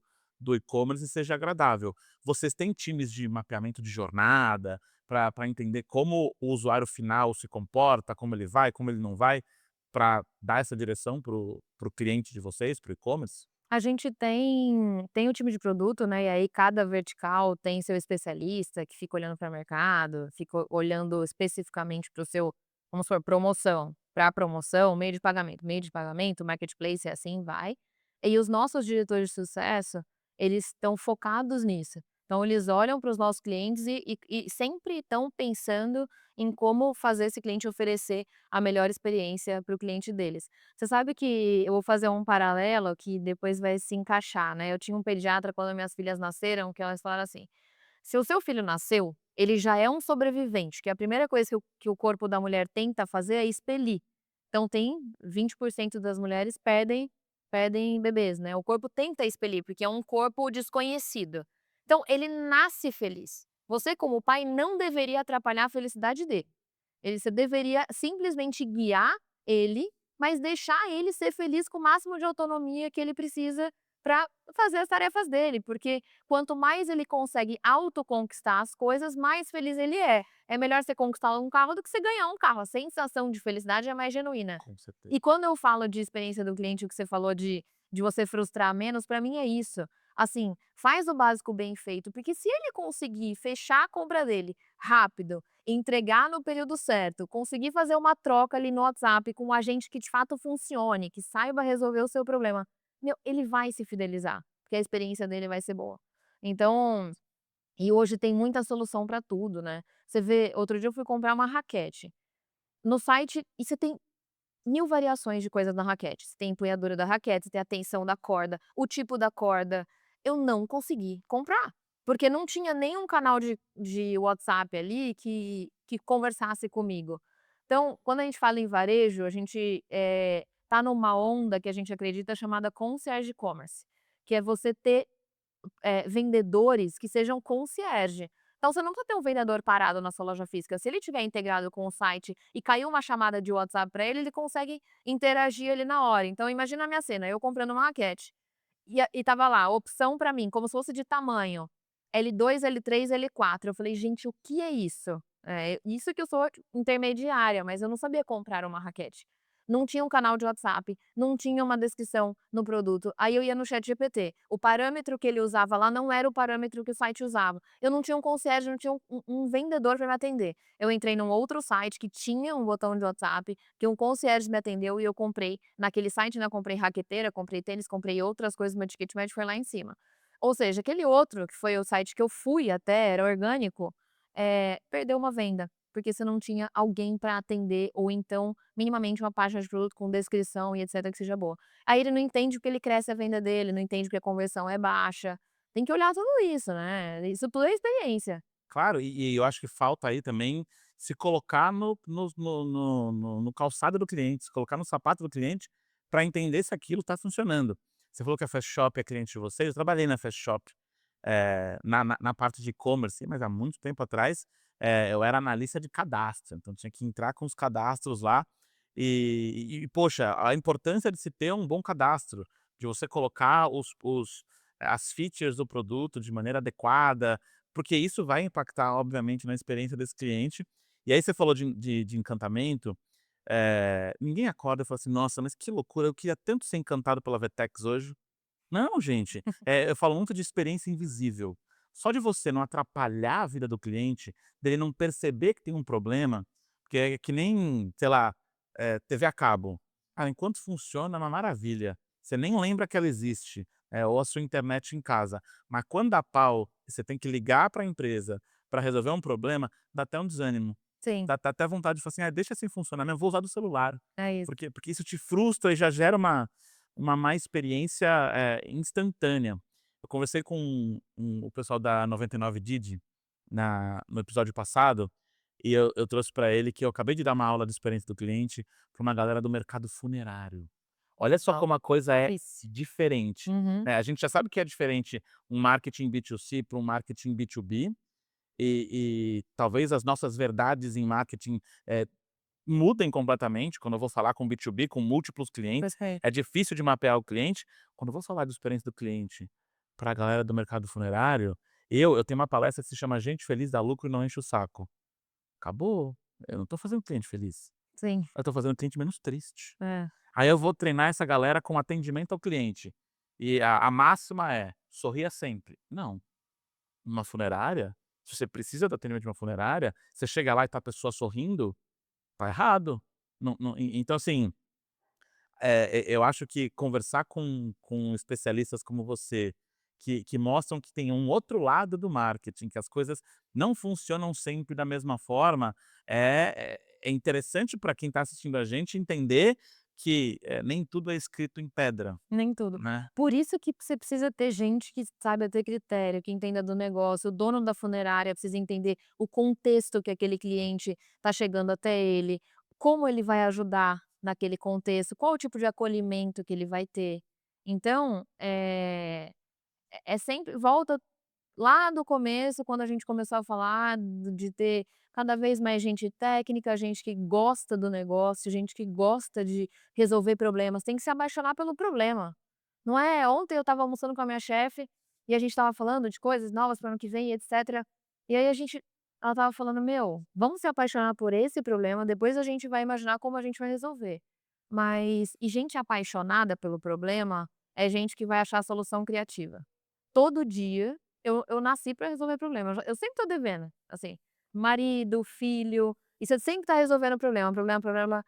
S1: e-commerce seja agradável. Vocês têm times de mapeamento de jornada, para entender como o usuário final se comporta, como ele vai, como ele não vai, para dar essa direção para o cliente de vocês, para o e-commerce?
S2: A gente tem o time de produto, né, e aí cada vertical tem seu especialista que fica olhando para o mercado, fica olhando especificamente para o seu, vamos supor, promoção, para promoção, meio de pagamento, marketplace e assim vai. E os nossos diretores de sucesso, eles estão focados nisso. Então eles olham para os nossos clientes e sempre estão pensando em como fazer esse cliente oferecer a melhor experiência para o cliente deles. Você sabe que eu vou fazer um paralelo que depois vai se encaixar, né. Eu tinha um pediatra quando minhas filhas nasceram, que elas falaram assim: "Se o seu filho nasceu, ele já é um sobrevivente, que a primeira coisa que o corpo da mulher tenta fazer é expelir". Então tem 20% das mulheres perdem bebês, né. O corpo tenta expelir, porque é um corpo desconhecido. Então ele nasce feliz. Você como pai não deveria atrapalhar a felicidade dele. Você deveria simplesmente guiar ele, mas deixar ele ser feliz com o máximo de autonomia que ele precisa para fazer as tarefas dele, porque quanto mais ele consegue autoconquistar as coisas, mais feliz ele é. É melhor você conquistar um carro do que você ganhar um carro, a sensação de felicidade é mais genuína.
S1: Com certeza.
S2: E quando eu falo de experiência do cliente, o que você falou de você frustrar menos, para mim é isso. Assim, faz o básico bem feito, porque se ele conseguir fechar a compra dele rápido, entregar no período certo, conseguir fazer uma troca ali no WhatsApp com um agente que de fato funcione, que saiba resolver o seu problema, meu, ele vai se fidelizar, porque a experiência dele vai ser boa. Então, e hoje tem muita solução para tudo, né. Você vê, outro dia eu fui comprar uma raquete, no site e você tem 1000 variações de coisas na raquete. Você tem a empunhadura da raquete, você tem a tensão da corda, o tipo da corda. Eu não consegui comprar, porque não tinha nenhum canal de WhatsApp ali que conversasse comigo. Então, quando a gente fala em varejo, a gente, tá numa onda que a gente acredita chamada concierge commerce, que é você ter vendedores que sejam concierge. Então você nunca tem um vendedor parado na sua loja física, se ele tiver integrado com o site e caiu uma chamada de WhatsApp para ele, ele consegue interagir ali na hora. Então imagina a minha cena, eu comprando uma raquete, e estava lá, opção para mim, como se fosse de tamanho, L2, L3, L4. Eu falei: "Gente, o que é isso?". Isso que eu sou intermediária, mas eu não sabia comprar uma raquete. Não tinha um canal de WhatsApp, não tinha uma descrição no produto. Aí eu ia no ChatGPT, o parâmetro que ele usava lá não era o parâmetro que o site usava. Eu não tinha um concierge, não tinha um vendedor para me atender. Eu entrei num outro site que tinha um botão de WhatsApp, que um concierge me atendeu e eu comprei naquele site, né, comprei raqueteira, comprei tênis, comprei outras coisas, meu ticket médio foi lá em cima. Ou seja, aquele outro, que foi o site que eu fui até, era orgânico, perdeu uma venda, porque você não tinha alguém para atender ou então minimamente uma página de produto com descrição e etcétera que seja boa. Aí ele não entende porque ele cresce a venda dele, não entende porque a conversão é baixa. Tem que olhar tudo isso, né, isso tudo é experiência.
S1: Claro, e eu acho que falta aí também se colocar no calçado do cliente, se colocar no sapato do cliente, para entender se aquilo está funcionando. Você falou que a Fast Shop é cliente de vocês, eu trabalhei na Fast Shop, na parte de e-commerce, mas há muito tempo atrás, eu era analista de cadastro, então tinha que entrar com os cadastros lá, poxa, a importância de se ter um bom cadastro, de você colocar as features do produto de maneira adequada, porque isso vai impactar, obviamente, na experiência desse cliente. E aí você falou de encantamento, ninguém acorda e fala assim: "Nossa, mas que loucura, eu queria tanto ser encantado pela Vetex hoje". Não, gente, eu falo muito de experiência invisível. Só de você não atrapalhar a vida do cliente, dele não perceber que tem um problema, porque é que nem, sei lá, TV a cabo. Ah, enquanto funciona é uma maravilha, você nem lembra que ela existe, ou a sua internet em casa. Mas quando dá pau e você tem que ligar para a empresa para resolver um problema, dá até um desânimo.
S2: Sim,
S1: Dá até vontade de falar assim: "Ah, deixa assim funcionar mesmo, vou usar do celular".
S2: é isso.
S1: Porque isso te frustra e já gera uma má experiência, instantânea. Eu conversei com o pessoal da 99 Didi no episódio passado, e eu trouxe para ele que eu acabei de dar uma aula de experiência do cliente para uma galera do mercado funerário. Olha só
S2: Top,
S1: como a coisa é
S2: difícil.
S1: diferente,
S2: Uhum.
S1: né, a gente já sabe que é diferente um marketing B2C para um marketing B2B, e talvez as nossas verdades em marketing, mudem completamente quando eu vou falar com B2B, com múltiplos clientes,
S2: Perfeito.
S1: é difícil de mapear o cliente. Quando eu vou falar de experiência do cliente para a galera do mercado funerário, eu tenho uma palestra que se chama "Gente feliz dá lucro e não enche o saco". Acabou, eu não estou fazendo cliente feliz,
S2: Sim,
S1: eu estou fazendo cliente menos triste.
S2: é.
S1: Aí eu vou treinar essa galera com atendimento ao cliente, e a máxima é: sorria sempre. Não, numa funerária, se você precisa do atendimento de uma funerária, você chega lá e tá a pessoa sorrindo, tá errado. Então assim, eu acho que conversar com especialistas como você, que mostram que tem um outro lado do marketing, que as coisas não funcionam sempre da mesma forma, é interessante para quem está assistindo a gente entender que, nem tudo é escrito em pedra,
S2: Nem tudo.
S1: né.
S2: Por isso que você precisa ter gente que saiba ter critério, que entenda do negócio, o dono da funerária precisa entender o contexto que aquele cliente está chegando até ele, como ele vai ajudar naquele contexto, qual o tipo de acolhimento que ele vai ter. Então, é sempre volta lá do começo, quando a gente começou a falar de ter cada vez mais gente técnica, gente que gosta do negócio, gente que gosta de resolver problemas, tem que se apaixonar pelo problema. Não é ontem eu estava almoçando com a minha chefe, e a gente estava falando de coisas novas para o ano que vem e etcétera, e aí ela estava falando: "Meu, vamos se apaixonar por esse problema, depois a gente vai imaginar como a gente vai resolver". E gente apaixonada pelo problema, é gente que vai achar a solução criativa. Todo dia eu nasci pra resolver problema, eu sempre tô devendo, assim, marido, filho, e você sempre tá resolvendo problema, problema, problema.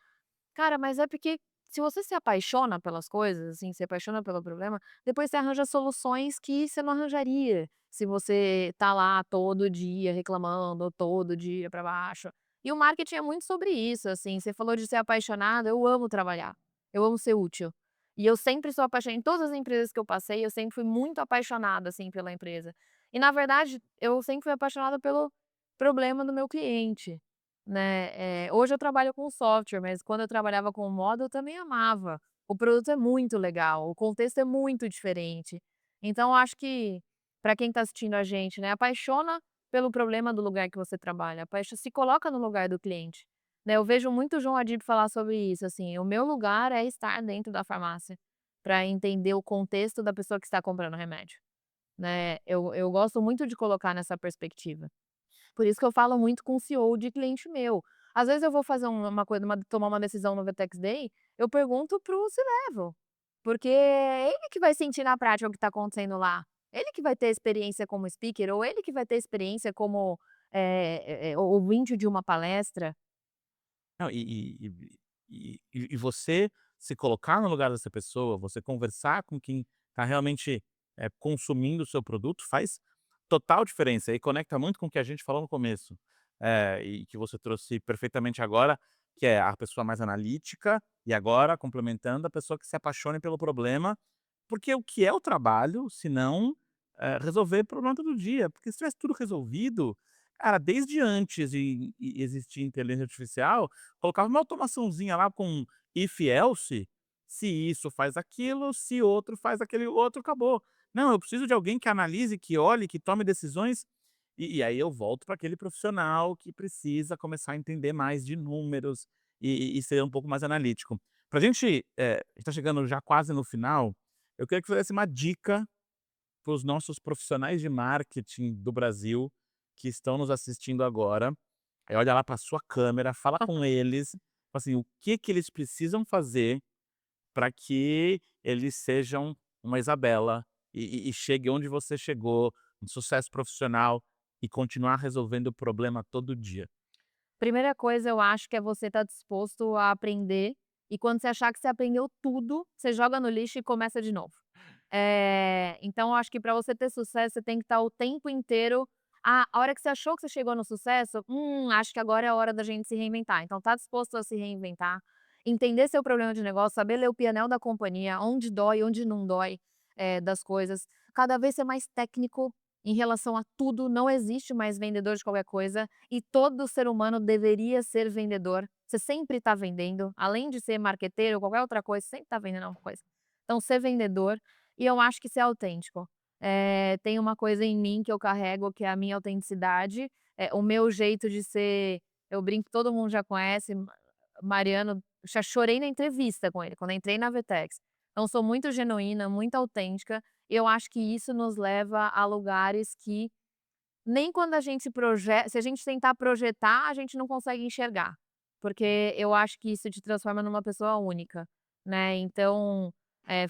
S2: Cara, mas é porque se você se apaixona pelas coisas, assim, se apaixona pelo problema, depois você arranja soluções que você não arranjaria se você tá lá todo dia reclamando, todo dia pra baixo. E o marketing é muito sobre isso, assim, você falou de ser apaixonada, eu amo trabalhar, eu amo ser útil. E eu sempre sou apaixonada em todas as empresas que eu passei, eu sempre fui muito apaixonada, assim, pela empresa. E na verdade, eu sempre fui apaixonada pelo problema do meu cliente. Né, hoje eu trabalho com software, mas quando eu trabalhava com moda eu também amava. O produto é muito legal, o contexto é muito diferente. Então eu acho que, para quem está assistindo a gente, né, apaixona pelo problema do lugar que você trabalha, se coloca no lugar do cliente, né. Eu vejo muito o João Adib falar sobre isso, assim, o meu lugar é estar dentro da farmácia, para entender o contexto da pessoa que está comprando remédio, né. Eu gosto muito de colocar nessa perspectiva. Por isso que eu falo muito com o CEO de cliente meu. Às vezes eu vou fazer uma coisa, tomar uma decisão no Vetex Day, eu pergunto para o C-level, porque é ele que vai sentir na prática o que está acontecendo lá. Ele que vai ter experiência como speaker, ou ele que vai ter experiência como, ouvinte de uma palestra.
S1: Não, e você se colocar no lugar dessa pessoa, você conversar com quem está realmente, consumindo o seu produto, faz total diferença e conecta muito com o que a gente falou no começo, e que você trouxe perfeitamente agora, que é a pessoa mais analítica, e agora complementando a pessoa que se apaixone pelo problema, porque o que é o trabalho, se não, resolver o problema todo dia, porque se tivesse tudo resolvido, cara, desde antes de existir inteligência artificial, colocava uma automaçãozinha lá com if else, se isso faz aquilo, se outro faz aquele outro, acabou. Não, eu preciso de alguém que analise, que olhe, que tome decisões, e aí eu volto para aquele profissional que precisa começar a entender mais de números e ser um pouco mais analítico. Pra gente, a gente tá chegando já quase no final, eu queria que você desse uma dica para os nossos profissionais de marketing do Brasil que estão nos assistindo agora. Aí olha lá para sua câmera, fala com eles, fala assim, o que que eles precisam fazer para que eles sejam uma Isabela e chegue onde você chegou, um sucesso profissional e continuar resolvendo o problema todo dia.
S2: Primeira coisa eu acho que é você estar disposto a aprender, e quando você achar que você aprendeu tudo, você joga no lixo e começa de novo. Então eu acho que para você ter sucesso, você tem que estar o tempo inteiro A hora que você achou que você chegou no sucesso, acho que agora é a hora da gente se reinventar. Então tá disposto a se reinventar, entender seu problema de negócio, saber ler o PNL da companhia, onde dói, onde não dói, das coisas. Cada vez ser mais técnico em relação a tudo, não existe mais vendedor de qualquer coisa e todo ser humano deveria ser vendedor. Você sempre está vendendo, além de ser marqueteiro ou qualquer outra coisa, você sempre está vendendo alguma coisa. Então ser vendedor e eu acho que ser autêntico. Tem uma coisa em mim que eu carrego, que é a minha autenticidade, o meu jeito de ser, eu brinco, todo mundo já conhece, Mariano, já chorei na entrevista com ele, quando entrei na Vetex. Então sou muito genuína, muito autêntica, e eu acho que isso nos leva a lugares que nem quando a gente se a gente tentar projetar, a gente não consegue enxergar, porque eu acho que isso te transforma numa pessoa única, né. Então,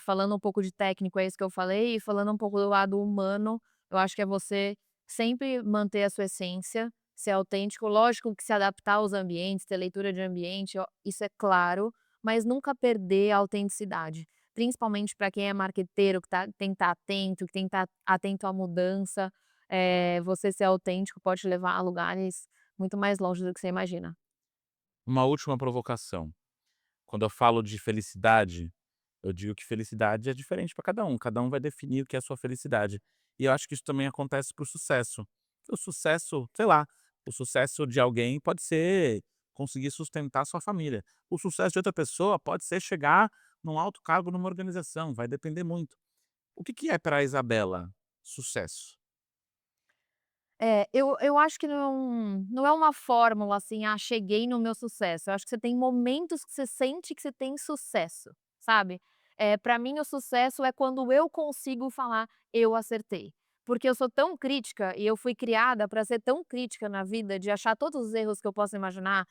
S2: falando um pouco de técnico, é isso que eu falei, e falando um pouco do lado humano, eu acho que é você sempre manter a sua essência, ser autêntico, lógico que se adaptar aos ambientes, ter leitura de ambiente, isso é claro, mas nunca perder a autenticidade, principalmente para quem é marqueteiro, que tem que estar atento, que tem que estar atento à mudança. Você ser autêntico pode te levar a lugares muito mais longe do que você imagina.
S1: Uma última provocação. Quando eu falo de felicidade, eu digo que felicidade é diferente para cada um vai definir o que é a sua felicidade. E eu acho que isso também acontece para o sucesso. O sucesso, sei lá, o sucesso de alguém pode ser conseguir sustentar sua família. O sucesso de outra pessoa pode ser chegar num alto cargo numa organização, vai depender muito. O que que é para a Isabela sucesso?
S2: Eu acho que não é uma fórmula assim: "Ah, cheguei no meu sucesso". Eu acho que você tem momentos que você sente que você tem sucesso, sabe. Pra mim o sucesso é quando eu consigo falar: "Eu acertei". Porque eu sou tão crítica e eu fui criada pra ser tão crítica na vida, de achar todos os erros que eu possa imaginar,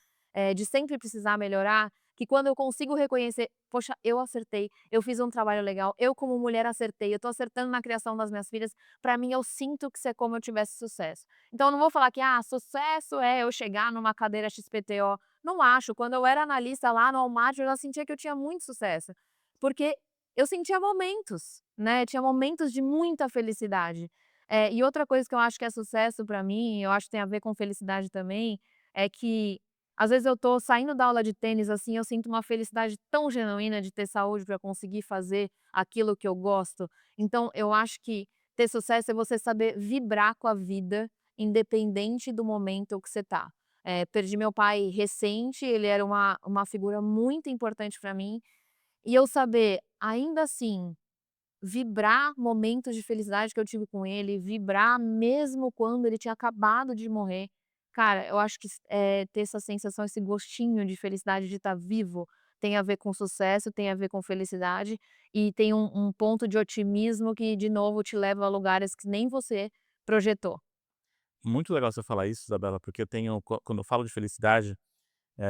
S2: de sempre precisar melhorar, que quando eu consigo reconhecer: "Poxa, eu acertei, eu fiz um trabalho legal, eu como mulher acertei, eu tô acertando na criação das minhas filhas", pra mim eu sinto que isso é como eu tivesse sucesso. Então eu não vou falar que, sucesso é eu chegar numa cadeira XPTO, não acho, quando eu era analista lá no Walmart eu já sentia que eu tinha muito sucesso, porque eu sentia momentos, né, tinha momentos de muita felicidade. E outra coisa que eu acho que é sucesso pra mim, eu acho que tem a ver com felicidade também, é que às vezes eu tô saindo da aula de tênis, assim, eu sinto uma felicidade tão genuína de ter saúde pra conseguir fazer aquilo que eu gosto. Então eu acho que ter sucesso é você saber vibrar com a vida, independente do momento que você tá. Perdi meu pai recente, ele era uma figura muito importante pra mim, e eu saber, ainda assim, vibrar momentos de felicidade que eu tive com ele, vibrar mesmo quando ele tinha acabado de morrer. Cara, eu acho que ter essa sensação, esse gostinho de felicidade de estar vivo, tem a ver com sucesso, tem a ver com felicidade, e tem um ponto de otimismo que, de novo, te leva a lugares que nem você projetou.
S1: Muito legal você falar isso, Isabela, porque eu tenho quando eu falo de felicidade,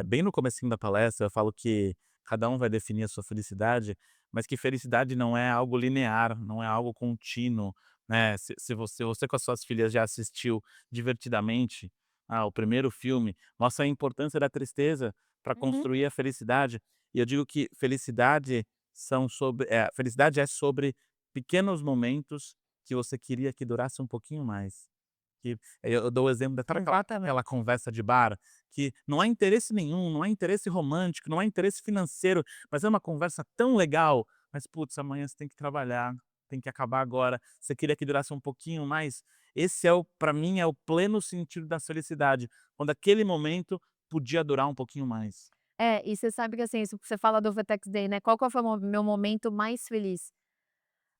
S1: bem no comecinho da palestra, eu falo que cada um vai definir a sua felicidade, mas que felicidade não é algo linear, não é algo contínuo, né. Se você com as suas filhas já assistiu Divertidamente, o primeiro filme, mostra a importância da tristeza para
S2: Uhum.
S1: construir a felicidade. E eu digo que felicidade é sobre pequenos momentos que você queria que durasse um pouquinho mais. Que eu dou o exemplo daquela
S2: Exatamente.
S1: aquela conversa de bar, que não há interesse nenhum, não há interesse romântico, não há interesse financeiro, mas é uma conversa tão legal, mas putz, amanhã você tem que trabalhar, tem que acabar agora, você queria que durasse um pouquinho mais. Esse é o Para mim é o pleno sentido da felicidade, quando aquele momento podia durar um pouquinho mais.
S2: E você sabe que, assim, isso que você fala do Vertex Day, né, qual que foi o meu momento mais feliz?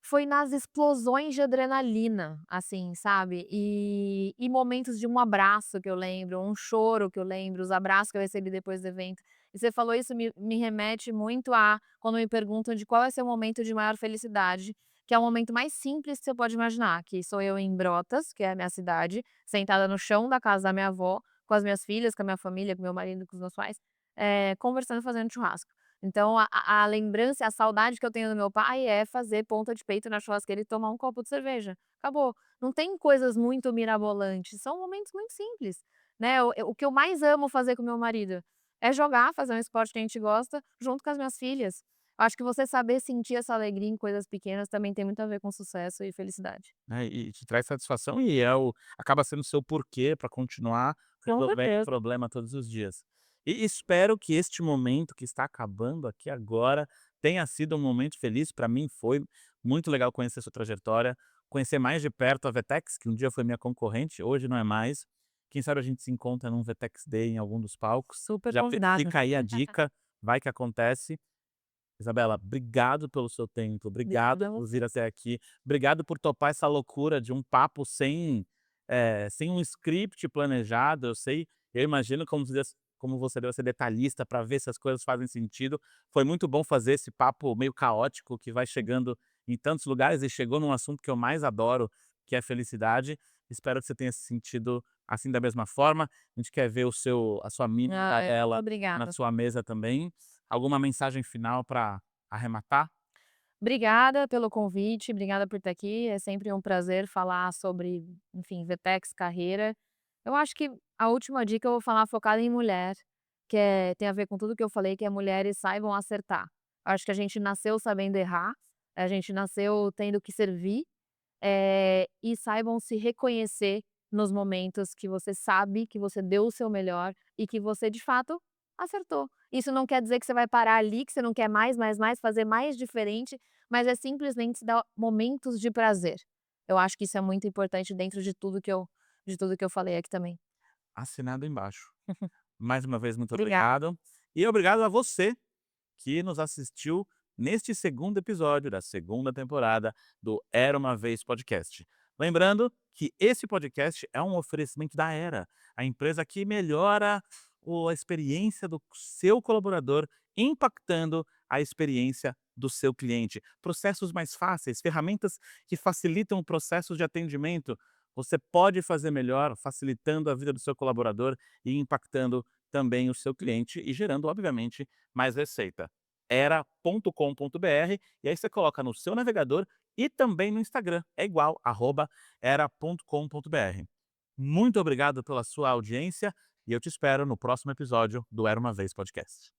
S2: Foi nas explosões de adrenalina, assim, sabe, e momentos de um abraço que eu lembro, um choro que eu lembro, os abraços que eu recebi depois do evento. E você falou isso me remete muito a quando me perguntam de qual é seu momento de maior felicidade, que é o momento mais simples que você pode imaginar, que sou eu em Brotas, que é a minha cidade, sentada no chão da casa da minha avó, com as minhas filhas, com a minha família, com meu marido, com os meus pais, conversando, fazendo churrasco. Então a lembrança, a saudade que eu tenho do meu pai é fazer ponta de peito na churrasqueira e tomar um copo de cerveja, acabou. Não tem coisas muito mirabolantes, são momentos muito simples, né. O que eu mais amo fazer com meu marido é jogar, fazer um esporte que a gente gosta, junto com as minhas filhas. Acho que você saber sentir essa alegria em coisas pequenas também tem muito a ver com sucesso e felicidade.
S1: né, e te traz satisfação e acaba sendo o seu porquê para continuar
S2: Com
S1: resolvendo o
S2: certeza.
S1: problema todos os dias. E espero que este momento que está acabando aqui agora tenha sido um momento feliz. Para mim foi muito legal conhecer sua trajetória, conhecer mais de perto a Vetex, que um dia foi minha concorrente, hoje não é mais. Quem sabe a gente se encontra num Vetex Day em algum dos palcos.
S2: Super
S1: Já
S2: convidada.
S1: fica aí a dica, vai que acontece. Isabela, obrigado pelo seu tempo, obrigado
S2: Obrigada a
S1: por
S2: você.
S1: vir até aqui, obrigado por topar essa loucura de um papo sem um script planejado. Eu imagino como você deve ser detalhista para ver se as coisas fazem sentido. Foi muito bom fazer esse papo meio caótico que vai chegando em tantos lugares e chegou num assunto que eu mais adoro, que é felicidade. Espero que você tenha se sentido assim da mesma forma. A gente quer ver a sua mini Gaela na
S2: Obrigada.
S1: sua mesa também. Alguma mensagem final para arrematar?
S2: Obrigada pelo convite, obrigada por estar aqui. É sempre um prazer falar sobre, enfim, Vetex, carreira. Eu acho que a última dica eu vou falar focada em mulher, tem a ver com tudo que eu falei, que é mulheres saibam acertar. Acho que a gente nasceu sabendo errar, a gente nasceu tendo que servir, e saibam se reconhecer nos momentos que você sabe que você deu o seu melhor e que você, de fato, acertou. Isso não quer dizer que você vai parar ali, que você não quer mais, mais, mais, fazer mais diferente, mas é simplesmente se dar momentos de prazer. Eu acho que isso é muito importante dentro de tudo que eu falei aqui também.
S1: Assinado embaixo. Mais uma vez, muito
S2: Obrigada.
S1: obrigado. E obrigado a você que nos assistiu neste segundo episódio da segunda temporada do Era Uma Vez Podcast. Lembrando que esse podcast é um oferecimento da Era, a empresa que melhora a experiência do seu colaborador, impactando a experiência do seu cliente. Processos mais fáceis, ferramentas que facilitam o processo de atendimento. Você pode fazer melhor, facilitando a vida do seu colaborador e impactando também o seu cliente e gerando, obviamente, mais receita. Era.com.br e aí você coloca no seu navegador e também no Instagram. É igual, @era.com.br. Muito obrigado pela sua audiência e eu te espero no próximo episódio do Era Uma Vez Podcast.